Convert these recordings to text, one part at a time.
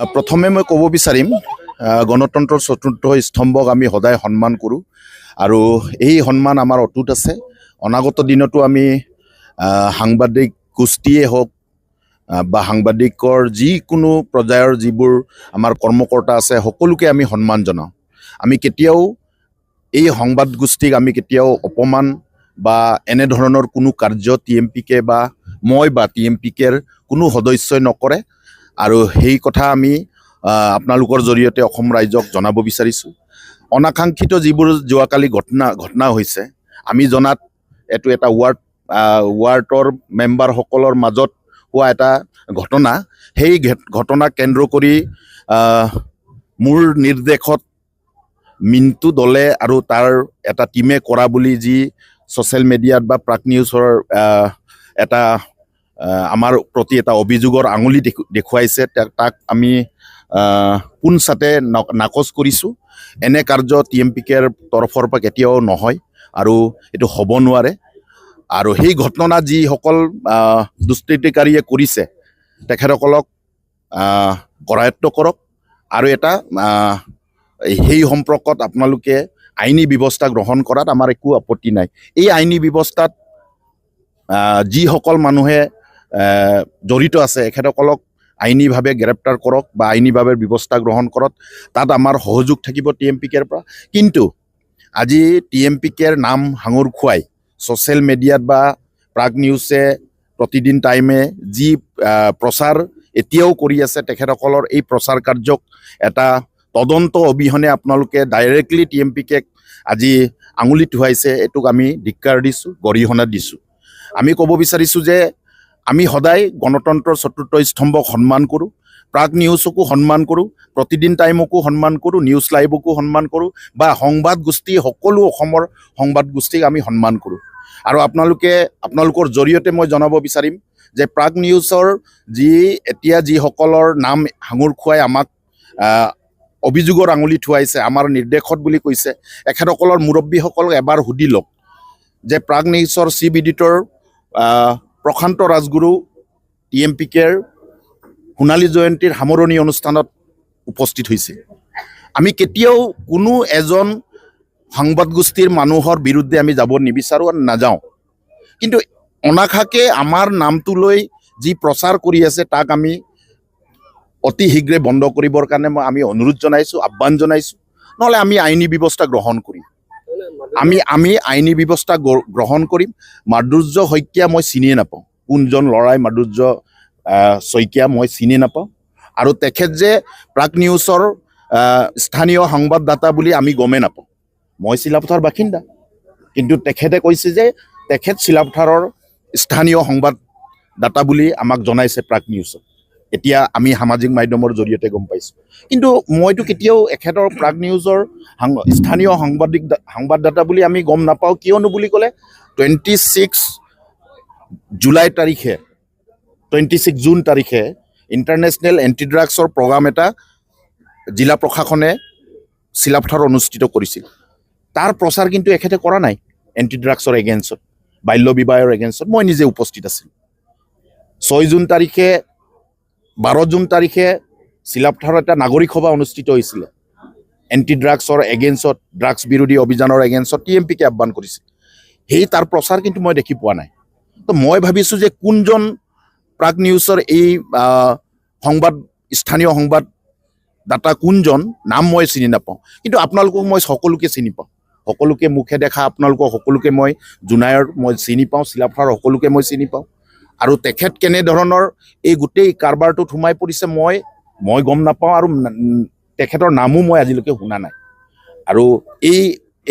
প্ৰথমে মই ক'ব বিচাৰিম গণতন্ত্ৰৰ চতুৰ্থ স্তম্ভক আমি সদায় সন্মান কৰোঁ আৰু এই সন্মান আমাৰ অটুট আছে। অনাগত দিনতো আমি সাংবাদিক গোষ্ঠীয়ে হওক বা সাংবাদিকৰ যিকোনো পৰ্যায়ৰ যিবোৰ আমাৰ কৰ্মকৰ্তা আছে সকলোকে আমি সন্মান জনাওঁ। আমি কেতিয়াও এই সংবাদ গোষ্ঠীক আমি কেতিয়াও অপমান বা এনেধৰণৰ কোনো কাৰ্য TMPK বা মই বা TMPKৰ কোনো সদস্যই নকৰে আৰু সেই কথা আমি আপোনালোকৰ জৰিয়তে অসম ৰাইজক জনাব বিচাৰিছোঁ। অনাকাংক্ষিত যিবোৰ যোৱাকালি ঘটনা হৈছে, আমি জনাত এইটো এটা ৱাৰ্ডৰ মেম্বাৰসকলৰ মাজত হোৱা এটা ঘটনা। সেই ঘটনাক কেন্দ্ৰ কৰি মোৰ নিৰ্দেশত মিণ্টু দলে আৰু তাৰ এটা টিমে কৰা বুলি যি ছ'চিয়েল মিডিয়াত বা প্ৰাগ নিউজৰ এটা আমাৰ প্ৰতি এটা অভিযোগৰ আঙুলি দেখুৱাইছে, তাক আমি পোনচাতে নাকচ কৰিছোঁ। এনে কাৰ্য TMPKৰ তৰফৰ পৰা কেতিয়াও নহয় আৰু এইটো হ'ব নোৱাৰে। আৰু সেই ঘটনা যিসকল দুষ্কৃতিকাৰীয়ে কৰিছে তেখেতসকলক কৰায়ত্ব কৰক আৰু এটা সেই সম্পৰ্কত আপোনালোকে আইনী ব্যৱস্থা গ্ৰহণ কৰাত আমাৰ একো আপত্তি নাই। এই আইনী ব্যৱস্থাত যিসকল মানুহে জড়িত আছে এখেতসকলক আইনীভাৱে গ্ৰেপ্তাৰ কৰক বা আইনীভাৱে ব্যৱস্থা গ্ৰহণ কৰক, তাত আমাৰ সহযোগ থাকিব TMPKৰ পৰা। কিন্তু আজি TMPKৰ নাম সাঙুৰ খুৱাই ছ'চিয়েল মিডিয়াত বা প্ৰাগ নিউজে প্ৰতিদিন টাইমে যি প্ৰচাৰ এতিয়াও কৰি আছে, তেখেতসকলৰ এই প্ৰচাৰ কাৰ্যক এটা তদন্ত অবিহনে আপোনালোকে ডাইৰেক্টলি TMPKক আজি আঙুলি টোৱাইছে, এইটোক আমি ধিক্কাৰ দিছোঁ, গৰিহণা দিছোঁ। আমি ক'ব বিচাৰিছোঁ যে আমি সদায় গণতন্ত্ৰৰ চতুৰ্থ স্তম্ভক সন্মান কৰোঁ, প্ৰাগ নিউজকো সন্মান কৰোঁ, প্ৰতিদিন টাইমকো সন্মান কৰোঁ, নিউজ লাইভকো সন্মান কৰোঁ বা সংবাদ গোষ্ঠী সকলো অসমৰ সংবাদ গোষ্ঠীক আমি সন্মান কৰোঁ। আৰু আপোনালোকৰ জৰিয়তে মই জনাব বিচাৰিম যে প্ৰাগ নিউজৰ এতিয়া যিসকলৰ নাম সাঙুৰ খুৱাই আমাক অভিযোগৰ আঙুলি ঠুৱাইছে, আমাৰ নিৰ্দেশত বুলি কৈছে, এখেতসকলৰ মুৰব্বীসকলক এবাৰ সুধি লওক যে প্ৰাগ নিউজৰ চিফ এডিটৰ প্ৰশান্ত ৰাজগুৰু TMPKৰ সোণালী জয়ন্তীৰ সামৰণি অনুষ্ঠানত উপস্থিত হৈছিল। আমি কেতিয়াও কোনো এজন সংবাদ গোষ্ঠীৰ মানুহৰ বিৰুদ্ধে আমি যাব নিবিচাৰোঁ আৰু নাযাওঁ, কিন্তু অনাশাকে আমাৰ নামটো লৈ যি প্ৰচাৰ কৰি আছে তাক আমি অতি শীঘ্ৰে বন্ধ কৰিবৰ কাৰণে আমি অনুৰোধ জনাইছোঁ, আহ্বান জনাইছোঁ। নহ'লে আমি আইনী ব্যৱস্থা গ্ৰহণ কৰিম। আমি আইনী ব্যৱস্থা গ্ৰহণ কৰিম। মাধুৰ্য শইকীয়া মই চিনিয়ে নাপাওঁ, কোনজন ল'ৰাই মাধুৰ্য শইকীয়া মই চিনি নাপাওঁ। আৰু তেখেত যে প্ৰাগ নিউজৰ স্থানীয় সংবাদদাতা বুলি আমি গমেই নাপাওঁ। মই চিলাপথাৰ বাসিন্দা, কিন্তু তেখেতে কৈছে যে তেখেত চিলাপথাৰৰ স্থানীয় সংবাদদাতা বুলি আমাক জনাইছে প্ৰাগ নিউজত। এতিয়া আমি সামাজিক মাধ্যমৰ জৰিয়তে গম পাইছোঁ, কিন্তু মইতো কেতিয়াও এখেতৰ প্ৰাগ নিউজৰ স্থানীয় সংবাদদাতা বুলি আমি গম নাপাওঁ। কিয়নো বুলি ক'লে 26 জুন তাৰিখে ইণ্টাৰনেশ্যনেল এণ্টি ড্ৰাগছৰ প্ৰগ্ৰাম এটা জিলা প্ৰশাসনে চিলাপথাৰত অনুষ্ঠিত কৰিছিল। তাৰ প্ৰচাৰ কিন্তু এখেতে কৰা নাই। এণ্টি ড্ৰাগছৰ এগেইনষ্টত, বাল্য বিবাহৰ এগেইনষ্টত মই নিজে উপস্থিত আছিলোঁ। 12 জুন তাৰিখে চিলাপথাৰত এটা নাগৰিক সভা অনুষ্ঠিত হৈছিলে এণ্টি ড্ৰাগছৰ এগেইনষ্টত, ড্ৰাগছ বিৰোধী অভিযানৰ এগেইনষ্টত TMPK আহ্বান কৰিছিল। তাৰ প্ৰচাৰ কিন্তু মই দেখি পোৱা নাই। তো মই ভাবিছোঁ যে কোনজন প্ৰাগ নিউজৰ এই স্থানীয় সংবাদদাতা কোনজন, নাম মই চিনি নাপাওঁ, কিন্তু আপোনালোকক মই সকলোকে চিনি পাওঁ। সকলোকে মুখে দেখা আপোনালোকক সকলোকে মই জোনাইৰ মই চিনি পাওঁ, চিলাপথাৰৰ সকলোকে মই চিনি পাওঁ। আৰু তেখেত কেনেধৰণৰ এই গোটেই কাৰবাৰটোত সোমাই পৰিছে মই গম নাপাওঁ, আৰু তেখেতৰ নামো মই আজিলৈকে শুনা নাই। আৰু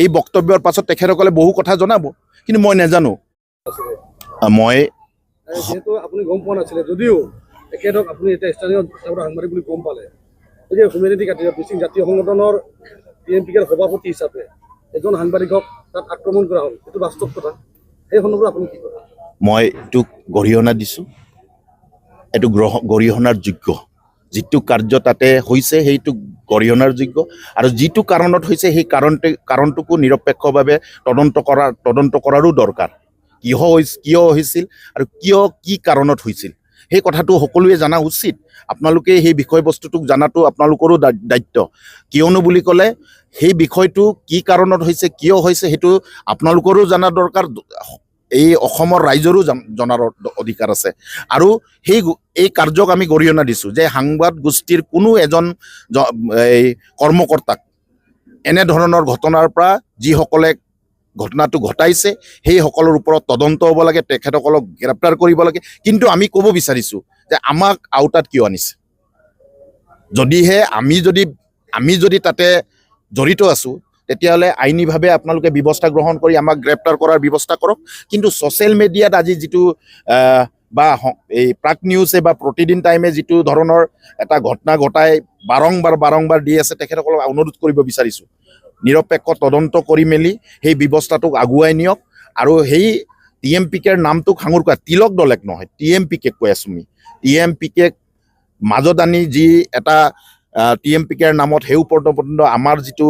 এই বক্তব্যৰ পাছত তেখেতসকলে বহু কথা জনাব, কিন্তু মই নাজানো। যিহেতু আপুনি গম পোৱা নাছিলে, যদিও তেখেতক আপুনি এতিয়া স্থানীয় সাংবাদিক বুলি গম পালে, যে হিউমেনিটি মিচিং জাতীয় সংগঠনৰ TMPKৰ সভাপতি হিচাপে এজন সাংবাদিকক তাত আক্ৰমণ কৰা হ'ল, এইটো বাস্তৱ কথা। সেই সন্দৰ্ভত আপুনি কি কৰে? মই এইটোক গৰিহণা দিছোঁ। এইটো গৰিহণাৰ যোগ্য। যিটো কাৰ্য তাতে হৈছে সেইটো গৰিহণাৰ যোগ্য, আৰু যিটো কাৰণত হৈছে সেই কাৰণটোকো নিৰপেক্ষভাৱে তদন্ত কৰাৰো দৰকাৰ। কিয় হৈছিল আৰু কি কাৰণত হৈছিল সেই কথাটো সকলোৱে জনা উচিত। আপোনালোকে সেই বিষয়বস্তুটোক জনাটো আপোনালোকৰো দায়িত্ব। কিয়নো বুলি ক'লে সেই বিষয়টো কি কাৰণত হৈছে, কিয় হৈছে, সেইটো আপোনালোকৰো জনা দৰকাৰ, এই অসমৰ ৰাইজৰো জনাৰ অধিকাৰ আছে। আৰু এই কাৰ্যক আমি গৰিহণা দিছোঁ যে সাংবাদ গোষ্ঠীৰ কোনো এজন এই কৰ্মকৰ্তাক এনেধৰণৰ ঘটনাৰ পৰা যিসকলে ঘটনাটো ঘটাইছে সেইসকলৰ ওপৰত তদন্ত হ'ব লাগে, তেখেতসকলক গ্ৰেপ্তাৰ কৰিব লাগে। কিন্তু আমি ক'ব বিচাৰিছোঁ যে আমাক আওতাত কিয় আনিছে? যদিহে আমি যদি তাতে জড়িত আছোঁ, তেতিয়াহ'লে আইনীভাৱে আপোনালোকে ব্যৱস্থা গ্ৰহণ কৰি আমাক গ্ৰেপ্তাৰ কৰাৰ ব্যৱস্থা কৰক। কিন্তু ছ'চিয়েল মিডিয়াত আজি যিটো বা এই প্ৰাগ নিউজে বা প্ৰতিদিন টাইমে যিটো ধৰণৰ এটা ঘটনা ঘটাই বাৰংবাৰ দি আছে, তেখেতসকলক অনুৰোধ কৰিব বিচাৰিছোঁ নিৰপেক্ষ তদন্ত কৰি মেলি সেই ব্যৱস্থাটোক আগুৱাই নিয়ক। আৰু সেই TMPKৰ নামটোক সাঙুৰ কৰা, তিলক দলেক নহয়, TMPK কৈ আছোঁ আমি। TMPK মাজত আনি যি এটা TMPKৰ নামত সেই পৰ্যন্ত আমাৰ যিটো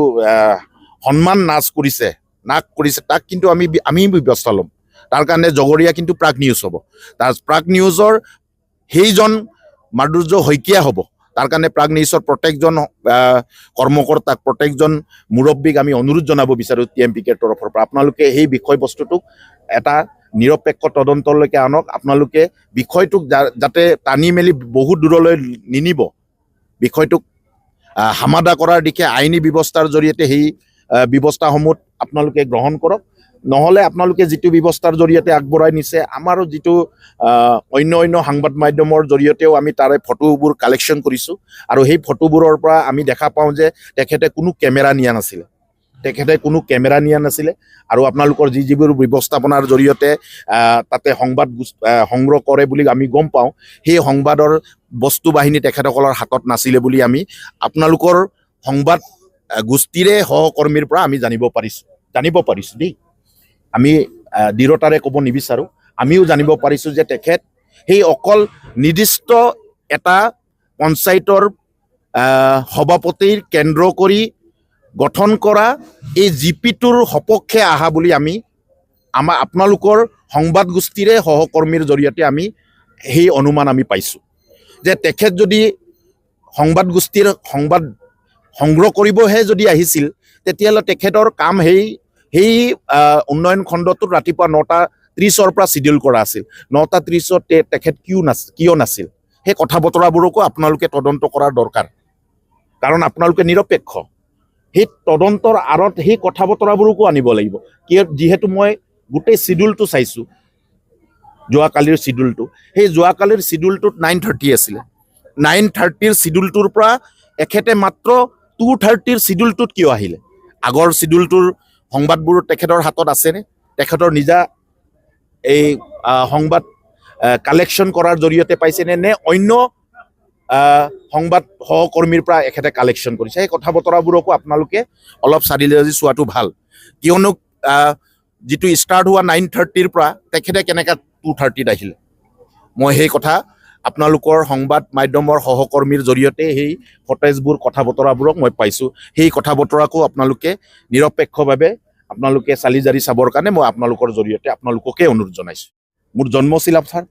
সন্মান নাশ কৰিছে তাক কিন্তু আমি ব্যৱস্থা ল'ম। তাৰ কাৰণে জগৰীয়া কিন্তু প্ৰাগ নিউজ হ'ব। তাৰ প্ৰাগ নিউজৰ সেইজন মাধুৰ্য শইকীয়া হ'ব। তাৰ কাৰণে প্ৰাগ নিউজৰ প্ৰত্যেকজন কৰ্মকৰ্তাক, প্ৰত্যেকজন মুৰব্বীক আমি অনুৰোধ জনাব বিচাৰোঁ TMPKৰ তৰফৰ পৰা, আপোনালোকে সেই বিষয়বস্তুটোক এটা নিৰপেক্ষ তদন্তলৈকে আনক। আপোনালোকে বিষয়টোক যাতে টানি মেলি বহুত দূৰলৈ নিনিব, বিষয়টোক সমাধা কৰাৰ দিশে আইনী ব্যৱস্থাৰ জৰিয়তে সেই ব্যৱস্থাসমূহ আপোনালোকে গ্ৰহণ কৰক। নহ'লে আপোনালোকে যিটো ব্যৱস্থাৰ জৰিয়তে আগবঢ়াই নিছে, আমাৰো যিটো অন্য সাংবাদ মাধ্যমৰ জৰিয়তেও আমি তাৰে ফটোবোৰ কালেকশ্যন কৰিছোঁ। আৰু সেই ফটোবোৰৰ পৰা আমি দেখা পাওঁ যে তেখেতে কোনো কেমেৰা নিয়া নাছিলে। আৰু আপোনালোকৰ যিবোৰ ব্যৱস্থাপনাৰ জৰিয়তে তাতে সংবাদ সংগ্ৰহ কৰে বুলি আমি গম পাওঁ, সেই সংবাদৰ বস্তু বাহিনী তেখেতসকলৰ হাতত নাছিলে বুলি আমি আপোনালোকৰ সংবাদ গোষ্ঠীৰে সহকৰ্মীৰ পৰা আমি জানিব পাৰিছোঁ দেই। আমি দৃঢ়তাৰে ক'ব নিবিচাৰোঁ, আমিও জানিব পাৰিছোঁ যে তেখেত সেই অকল নিৰ্দিষ্ট এটা পঞ্চায়তৰ সভাপতিৰ কেন্দ্ৰ কৰি গঠন কৰা এই GP-টোৰ সপক্ষে অহা বুলি আপোনালোকৰ সংবাদ গোষ্ঠীৰে সহকৰ্মীৰ জৰিয়তে আমি সেই অনুমান আমি পাইছোঁ যে তেখেত যদি সংবাদ গোষ্ঠীৰ সংবাদ সংগ্ৰহ কৰিবহে যদি আহিছিল, তেতিয়াহ'লে তেখেতৰ কাম সেই উন্নয়ন খণ্ডটোত ৰাতিপুৱা 9:30 পৰা চিডিউল কৰা আছিল। 9:30 তেখেত কিয় নাছিল, সেই কথা বতৰাবোৰকো আপোনালোকে তদন্ত কৰাৰ দৰকাৰ। কাৰণ আপোনালোকে নিৰপেক্ষ। সেই তদন্তৰ আঁৰত সেই কথা বতৰাবোৰকো আনিব লাগিব। যিহেতু মই গোটেই চিডিউলটো চাইছোঁ, যোৱাকালিৰ চিডিউলটো, সেই যোৱাকালিৰ চিডিউলটোত 9:30 আছিলে। 9:30 চিডিউলটোৰ পৰা এখেতে মাত্ৰ 2:30 চিডিউলটোত কিয় আহিলে? আগৰ চিডিউলটোৰ সংবাদবোৰ তেখেতৰ হাতত আছেনে? তেখেতৰ নিজা এই সংবাদ কালেকশ্যন কৰাৰ জৰিয়তে পাইছেনে, নে অন্য সংবাদ সহকৰ্মীৰ পৰা এখেতে কালেকশ্যন কৰিছে? সেই কথা বতৰাবোৰকো আপোনালোকে অলপ চালি জাৰি চোৱাটো ভাল। কিয়নো যিটো ষ্টাৰ্ট হোৱা 9:30 পৰা তেখেতে কেনেকৈ 2:30 আহিলে? মই সেই কথা আপোনালোকৰ সংবাদ মাধ্যমৰ সহকৰ্মীৰ জৰিয়তে সেই ফটেজবোৰ, কথা বতৰাবোৰক মই পাইছোঁ। সেই কথা বতৰাকো আপোনালোকে নিৰপেক্ষভাৱে আপোনালোকে চালি জাৰি চাবৰ কাৰণে মই আপোনালোকৰ জৰিয়তে আপোনালোককে অনুৰোধ জনাইছোঁ। মোৰ জন্ম চিলাপথাৰ,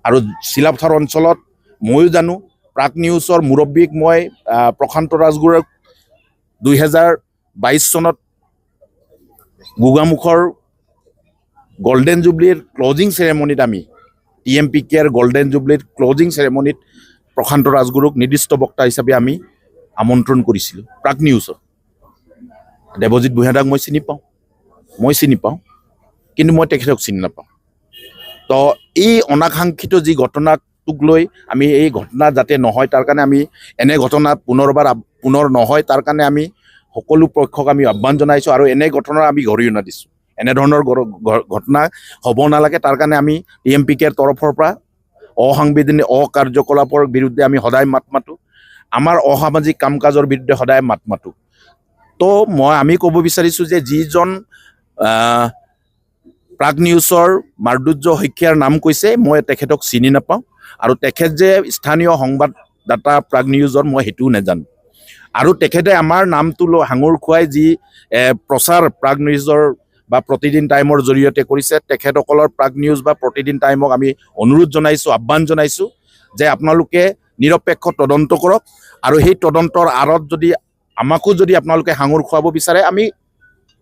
আৰু চিলাপথাৰ অঞ্চলত ময়ো জানো। প্ৰাগ নিউজৰ মুৰব্বীক মই প্ৰশান্ত ৰাজগুৰুক 2022 চনত গোগামুখৰ গল্ডেন জুবলিৰ ক্লজিং চেৰেমনিত আমি TMPKৰ গল্ডেন জুবলিৰ ক্লজিং চেৰেমনিত প্ৰশান্ত ৰাজগুৰুক নিৰ্দিষ্ট বক্তা হিচাপে আমি আমন্ত্ৰণ কৰিছিলোঁ প্ৰাগ নিউজৰ। দেৱজিৎ ভূঞাদাক মই চিনি পাওঁ, কিন্তু মই তেখেতক চিনি নাপাওঁ। তো এই অনাকাংক্ষিত যি ঘটনাটোক লৈ আমি এই ঘটনা যাতে নহয়, তাৰ কাৰণে আমি এনে ঘটনা পুনৰ নহয়, তাৰ কাৰণে আমি সকলো পক্ষক আমি আহ্বান জনাইছোঁ। আৰু এনে ঘটনাৰ আমি গৰিহণা দিছোঁ। এনেধৰণৰ ঘটনা হ'ব নালাগে, তাৰ কাৰণে আমি TMPKৰ তৰফৰ পৰা অসাংবিধানিক অকাৰ্যকলাপৰ বিৰুদ্ধে আমি সদায় মাত মাতোঁ। আমাৰ অসামাজিক কাম কাজৰ বিৰুদ্ধে সদায় মাত মাতোঁ। তো আমি ক'ব বিচাৰিছোঁ যে যিজন প্ৰাগ নিউজৰ মাধুৰ্য শইকীয়াৰ নাম কৈছে, মই তেখেতক চিনি নাপাওঁ। আৰু তেখেত যে স্থানীয় সংবাদদাতা প্ৰাগ নিউজৰ, মই সেইটোও নাজানো। আৰু তেখেতে আমাৰ নামটো লৈ সাঙুৰ খুৱাই যি প্ৰচাৰ প্ৰাগ নিউজৰ বা প্ৰতিদিন টাইমৰ জৰিয়তে কৰিছে তেখেতসকলৰ প্ৰাগ নিউজ বা প্ৰতিদিন টাইমক আমি অনুৰোধ জনাইছোঁ, আহ্বান জনাইছোঁ যে আপোনালোকে নিৰপেক্ষ তদন্ত কৰক আৰু সেই তদন্তৰ আঁৰত যদি আমাকো যদি আপোনালোকে সাঙুৰ খুৱাব বিচাৰে আমি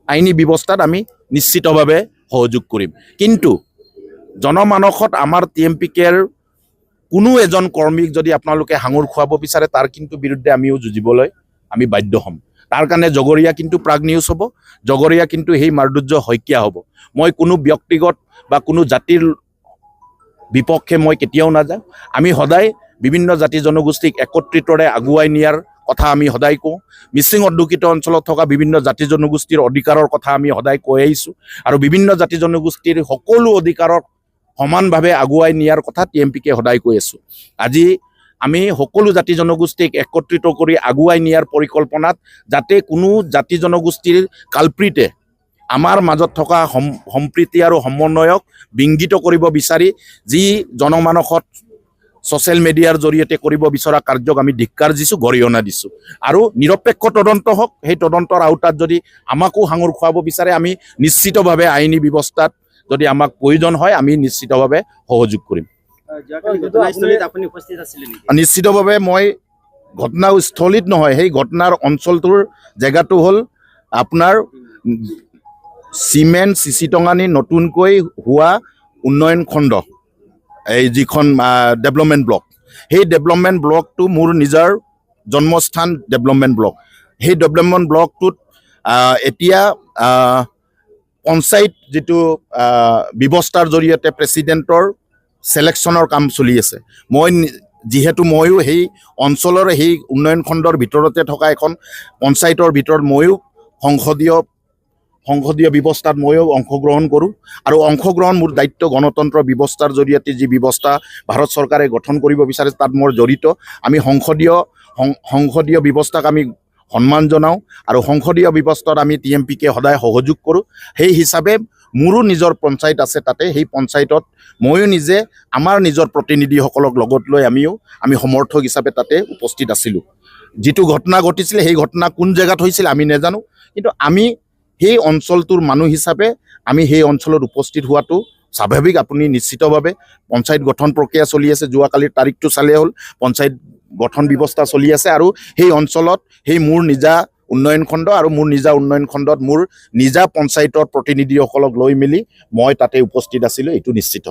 আইনী ব্যৱস্থাত আমি নিশ্চিতভাৱে সহযোগ কৰিম। কিন্তু জনমানসত আমাৰ TMPKৰ কোনো এজন কৰ্মীক যদি আপোনালোকে সাঙুৰ খুৱাব বিচাৰে তাৰ কিন্তু বিৰুদ্ধে আমিও যুঁজিবলৈ আমি বাধ্য হ'ম। তাৰ কাৰণে জগৰীয়া কিন্তু প্ৰাগ নিউজ হ'ব, জগৰীয়া কিন্তু সেই মাধুৰ্য শইকীয়া হ'ব। মই কোনো ব্যক্তিগত বা কোনো জাতিৰ বিপক্ষে মই কেতিয়াও নাযাওঁ। আমি সদায় বিভিন্ন জাতি জনগোষ্ঠীক একত্ৰিতৰে আগুৱাই নিয়াৰ কথা আমি সদায় কওঁ। মিচিং অধ্যুষিত অঞ্চলত থকা বিভিন্ন জাতি জনগোষ্ঠীৰ অধিকাৰৰ কথা আমি সদায় কৈ আহিছোঁ আৰু বিভিন্ন জাতি জনগোষ্ঠীৰ সকলো অধিকাৰক সমানভাৱে আগুৱাই নিয়াৰ কথা TMPK সদায় কৈ আছোঁ। আজি আমি সকলো জাতি জনগোষ্ঠীক একত্ৰিত কৰি আগুৱাই নিয়াৰ পৰিকল্পনাত যাতে কোনো জাতি জনগোষ্ঠীৰ কালপ্ৰিতে আমাৰ মাজত থকা সম্প্ৰীতি আৰু সমন্বয়ক বিংগিত কৰিব বিচাৰি যি জনমানসত ছ'চিয়েল মিডিয়াৰ জৰিয়তে কৰিব বিচৰা কাৰ্যক আমি ধিক্কাৰ দিছোঁ, গৰিহণা দিছোঁ। আৰু নিৰপেক্ষ তদন্ত হওক, সেই তদন্তৰ আওতাত যদি আমাকো সাঙুৰ খুৱাব বিচাৰে আমি নিশ্চিতভাৱে আইনী ব্যৱস্থাত যদি আমাক প্ৰয়োজন হয় আমি নিশ্চিতভাৱে সহযোগ কৰিম। নিশ্চিতভাৱে মই ঘটনাস্থলীত নহয়, সেই ঘটনাৰ অঞ্চলটোৰ জেগাটো হ'ল আপোনাৰ চিমেণ্ট চিচিটঙানী নতুনকৈ হোৱা উন্নয়ন খণ্ড, এই যিখন ডেভেলপমেণ্ট ব্লক, সেই ডেভেলপমেণ্ট ব্লকটো মোৰ নিজৰ জন্মস্থান ডেভেলপমেণ্ট ব্লক। সেই ডেভেলপমেণ্ট ব্লকটোত এতিয়া পঞ্চায়ত যিটো ব্যৱস্থাৰ জৰিয়তে প্ৰেচিডেণ্টৰ ছিলেকশ্যনৰ কাম চলি আছে। যিহেতু ময়ো সেই অঞ্চলৰ সেই উন্নয়ন খণ্ডৰ ভিতৰতে থকা এখন পঞ্চায়তৰ ভিতৰত ময়ো সংসদীয় ব্যৱস্থাত ময়ো অংশগ্ৰহণ কৰোঁ আৰু অংশগ্ৰহণ মোৰ দায়িত্ব। গণতন্ত্ৰ ব্যৱস্থাৰ জৰিয়তে যি ব্যৱস্থা ভাৰত চৰকাৰে গঠন কৰিব বিচাৰে তাত মই জড়িত। আমি সংসদীয় ব্যৱস্থাক আমি সন্মান জনাওঁ আৰু সংসদীয় ব্যৱস্থাত আমি TMPK সদায় সহযোগ কৰোঁ। সেই হিচাপে মোৰো নিজৰ পঞ্চায়ত আছে তাতে, সেই পঞ্চায়তত ময়ো নিজে আমাৰ নিজৰ প্ৰতিনিধিসকলক লগত লৈ আমি সমৰ্থক হিচাপে তাতে উপস্থিত আছিলোঁ। যিটো ঘটনা ঘটিছিলে সেই ঘটনা কোন জেগাত হৈছিল আমি নাজানো, কিন্তু আমি সেই অঞ্চলটোৰ মানুহ হিচাপে আমি সেই অঞ্চলত উপস্থিত হোৱাটো স্বাভাৱিক। আপুনি নিশ্চিতভাৱে পঞ্চায়ত গঠন প্ৰক্ৰিয়া চলি আছে, যোৱাকালিৰ তাৰিখটো চালেই হ'ল, পঞ্চায়ত গঠন ব্যৱস্থা চলি আছে আৰু সেই অঞ্চলত সেই মোৰ নিজা উন্নয়ন খণ্ড আৰু মোৰ নিজা উন্নয়ন খণ্ডত মোৰ নিজা পঞ্চায়তৰ প্ৰতিনিধিসকলক লৈ মেলি মই তাতে উপস্থিত আছিলোঁ, এইটো নিশ্চিত।